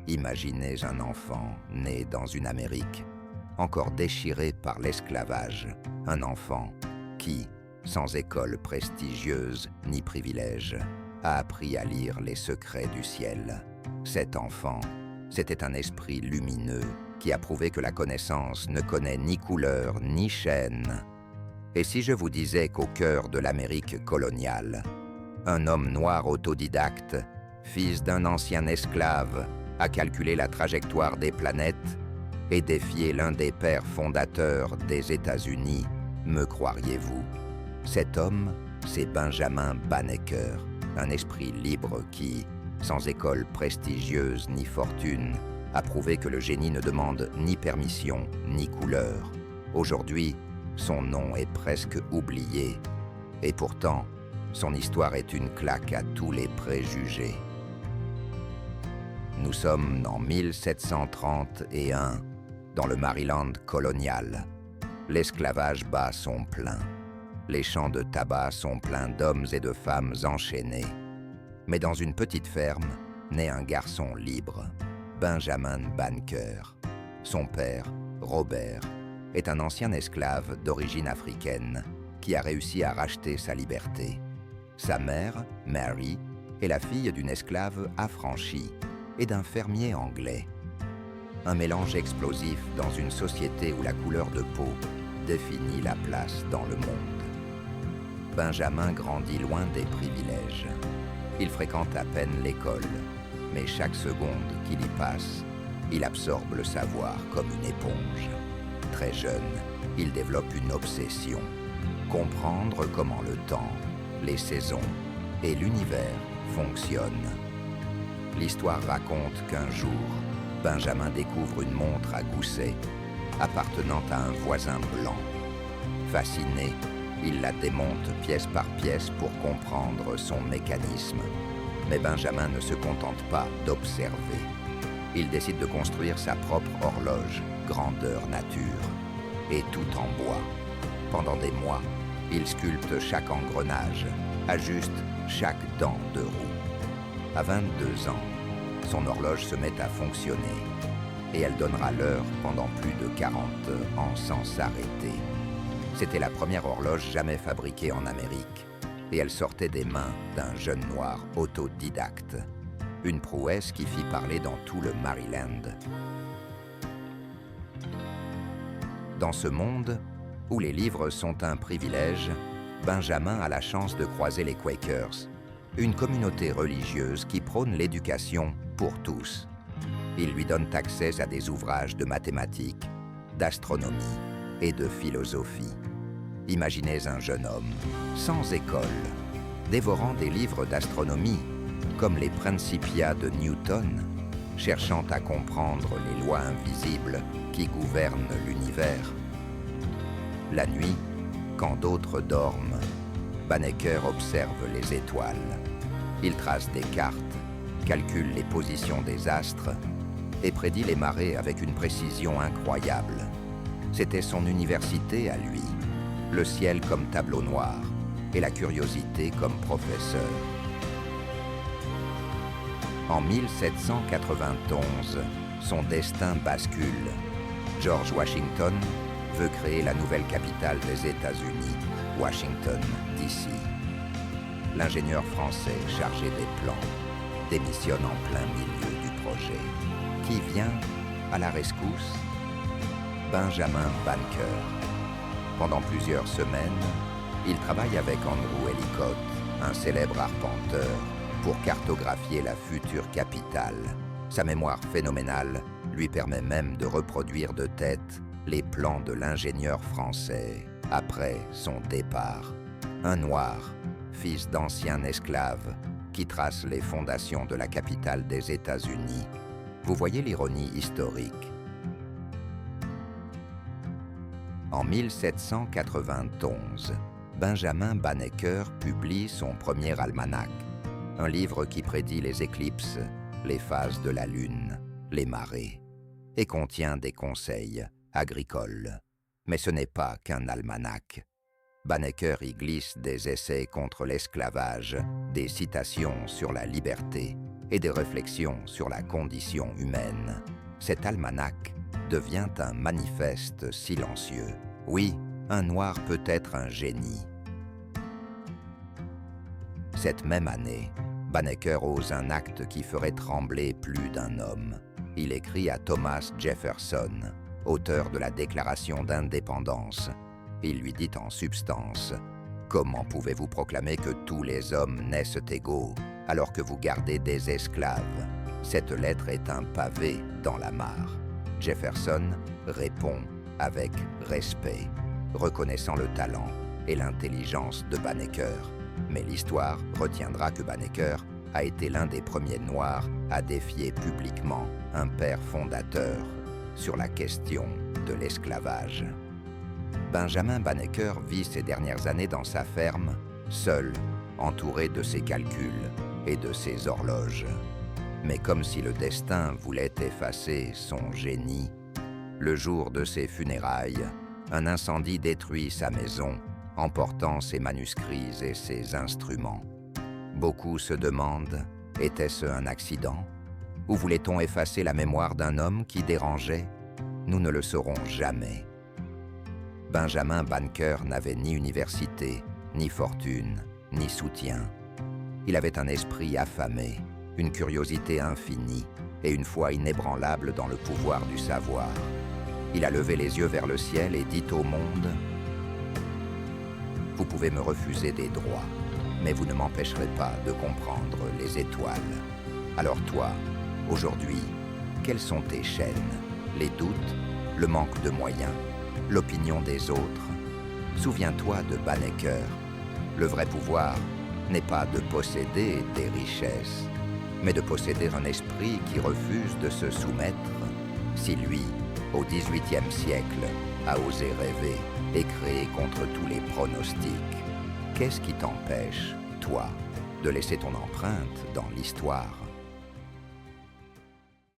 Imaginez un enfant né dans une Amérique encore déchirée par l'esclavage, un enfant qui, sans école prestigieuse ni privilège, a appris à lire les secrets du ciel. Cet enfant, c'était un esprit lumineux qui a prouvé que la connaissance ne connaît ni couleur ni chaîne. Et si je vous disais qu'au cœur de l'Amérique coloniale, un homme noir autodidacte, fils d'un ancien esclave, a calculé la trajectoire des planètes et défié l'un des pères fondateurs des États-Unis, me croiriez-vous? Cet homme, c'est Benjamin Banneker, un esprit libre qui, sans école prestigieuse ni fortune, a prouvé que le génie ne demande ni permission ni couleur. Aujourd'hui, son nom est presque oublié, et pourtant, son histoire est une claque à tous les préjugés. Nous sommes en 1731, dans le Maryland colonial. L'esclavage bat son plein. Les champs de tabac sont pleins d'hommes et de femmes enchaînés. Mais dans une petite ferme, naît un garçon libre, Benjamin Banneker. Son père, Robert, est un ancien esclave d'origine africaine qui a réussi à racheter sa liberté. Sa mère, Mary, est la fille d'une esclave affranchie et d'un fermier anglais. Un mélange explosif dans une société où la couleur de peau définit la place dans le monde. Benjamin grandit loin des privilèges. Il fréquente à peine l'école, mais chaque seconde qu'il y passe, il absorbe le savoir comme une éponge. Très jeune, il développe une obsession, comprendre comment le temps, les saisons et l'univers fonctionnent. L'histoire raconte qu'un jour, Benjamin découvre une montre à gousset appartenant à un voisin blanc. Fasciné, il la démonte pièce par pièce pour comprendre son mécanisme. Mais Benjamin ne se contente pas d'observer. Il décide de construire sa propre horloge, grandeur nature, et tout en bois. Pendant des mois, il sculpte chaque engrenage, ajuste chaque dent de roue. À 22 ans, son horloge se met à fonctionner et elle donnera l'heure pendant plus de 40 ans sans s'arrêter. C'était la première horloge jamais fabriquée en Amérique et elle sortait des mains d'un jeune noir autodidacte. Une prouesse qui fit parler dans tout le Maryland. Dans ce monde où les livres sont un privilège, Benjamin a la chance de croiser les Quakers, une communauté religieuse qui prône l'éducation pour tous. Ils lui donnent accès à des ouvrages de mathématiques, d'astronomie et de philosophie. Imaginez un jeune homme, sans école, dévorant des livres d'astronomie, comme les Principia de Newton, cherchant à comprendre les lois invisibles qui gouvernent l'univers. La nuit, quand d'autres dorment, Banneker observe les étoiles. Il trace des cartes, calcule les positions des astres et prédit les marées avec une précision incroyable. C'était son université à lui, le ciel comme tableau noir et la curiosité comme professeur. En 1791, son destin bascule. George Washington veut créer la nouvelle capitale des États-Unis, Washington, D.C. L'ingénieur français chargé des plans démissionne en plein milieu du projet. Qui vient à la rescousse? Benjamin Banneker. Pendant plusieurs semaines, il travaille avec Andrew Ellicott, un célèbre arpenteur, pour cartographier la future capitale. Sa mémoire phénoménale lui permet même de reproduire de tête les plans de l'ingénieur français après son départ. Un noir, fils d'ancien esclave, qui trace les fondations de la capitale des États-Unis. Vous voyez l'ironie historique. En 1791, Benjamin Banneker publie son premier almanach, un livre qui prédit les éclipses, les phases de la lune, les marées, et contient des conseils agricoles. Mais ce n'est pas qu'un almanach. Banneker y glisse des essais contre l'esclavage, des citations sur la liberté et des réflexions sur la condition humaine. Cet almanach devient un manifeste silencieux. Oui, un noir peut être un génie. Cette même année, Banneker ose un acte qui ferait trembler plus d'un homme. Il écrit à Thomas Jefferson, auteur de la Déclaration d'indépendance. Il lui dit en substance « Comment pouvez-vous proclamer que tous les hommes naissent égaux alors que vous gardez des esclaves ? Cette lettre est un pavé dans la mare. » Jefferson répond avec respect, reconnaissant le talent et l'intelligence de Banneker. Mais l'histoire retiendra que Banneker a été l'un des premiers Noirs à défier publiquement un père fondateur sur la question de l'esclavage. Benjamin Banneker vit ses dernières années dans sa ferme, seul, entouré de ses calculs et de ses horloges. Mais comme si le destin voulait effacer son génie, le jour de ses funérailles, un incendie détruit sa maison, emportant ses manuscrits et ses instruments. Beaucoup se demandent, était-ce un accident? Ou voulait-on effacer la mémoire d'un homme qui dérangeait? Nous ne le saurons jamais. Benjamin Banneker n'avait ni université, ni fortune, ni soutien. Il avait un esprit affamé, une curiosité infinie et une foi inébranlable dans le pouvoir du savoir. Il a levé les yeux vers le ciel et dit au monde « Vous pouvez me refuser des droits, mais vous ne m'empêcherez pas de comprendre les étoiles. Alors toi, aujourd'hui, quelles sont tes chaînes? Les doutes, le manque de moyens, l'opinion des autres? Souviens-toi de Banneker. Le vrai pouvoir n'est pas de posséder des richesses, mais de posséder un esprit qui refuse de se soumettre. Si lui, au XVIIIe siècle, a osé rêver et créer contre tous les pronostics, qu'est-ce qui t'empêche, toi, de laisser ton empreinte dans l'histoire ?